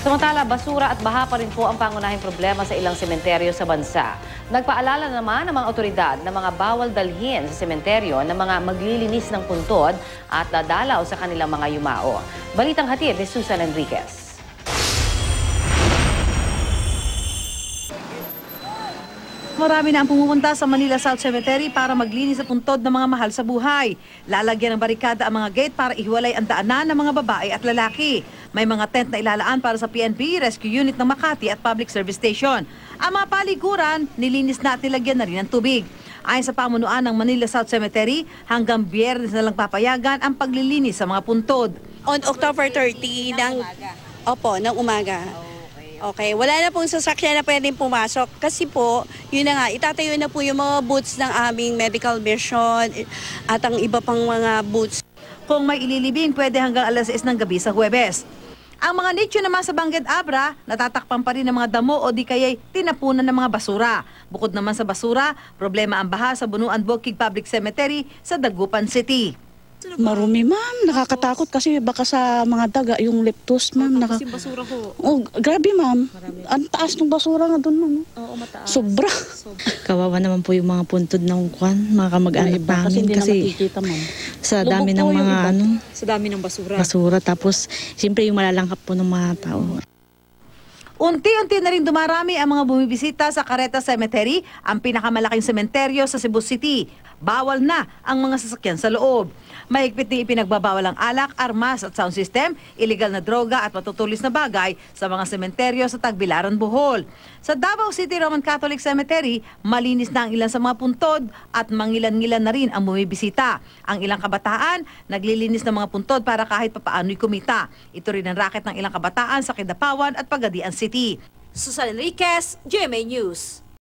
Samantala, basura at baha pa rin po ang pangunahing problema sa ilang sementeryo sa bansa. Nagpaalala naman ng mga otoridad na mga bawal dalhin sa sementeryo ng mga maglilinis ng puntod at dadalaw sa kanilang mga yumao. Balitang hatid ni Susan Enriquez. Marami na ang pumupunta sa Manila South Cemetery para maglinis sa puntod ng mga mahal sa buhay. Lalagyan ng barikada ang mga gate para ihiwalay ang daanan ng mga babae at lalaki. May mga tent na ilalaan para sa PNP, Rescue Unit ng Makati at Public Service Station. Ang mga paliguran, nilinis na at nilagyan na rin ng tubig. Ayon sa pamunuan ng Manila South Cemetery, hanggang Biyernes na lang papayagan ang paglilinis sa mga puntod. On October 30 ng umaga. Okay, wala na pong sasakyan na pwedeng pumasok kasi po, yun na nga, itatayo na po yung mga booths ng aming medical mission at ang iba pang mga booths. Kung may ililibing, pwede hanggang alas 6 ng gabi sa Huwebes. Ang mga nicho naman sa Bangged Abra, natatakpan pa rin ng mga damo o di kaya'y tinapunan ng mga basura. Bukod naman sa basura, problema ang baha sa Bunuan Bukid Public Cemetery sa Dagupan City. Marumi, ma'am. Nakakatakot kasi baka sa mga daga yung leptos, ma'am. Kasi basura ko. Oh, grabe, ma'am. Ang taas ng basura nga doon, ma'am. Oo, mataas. Sobra. Kawawa naman po yung mga puntod ng mga kamag-anak namin kasi makikita, ma'am. sa dami ng mga Sa dami ng basura. basura. Tapos, siyempre yung malalangkap po ng mga tao. Unti-unti na rin dumarami ang mga bumibisita sa Careta Cemetery, ang pinakamalaking sementeryo sa Cebu City. Bawal na ang mga sasakyan sa loob. Mahigpit din ipinagbabawal ang alak, armas at sound system, iligal na droga at matutulis na bagay sa mga sementeryo sa Tagbilaran, Bohol. Sa Davao City Roman Catholic Cemetery, malinis na ang ilan sa mga puntod at mangilan-ngilan na rin ang bumibisita. Ang ilang kabataan, naglilinis ng mga puntod para kahit papaano'y kumita. Ito rin ang racket ng ilang kabataan sa Kidapawan at Pagadian City. Susan Enriquez, GMA News.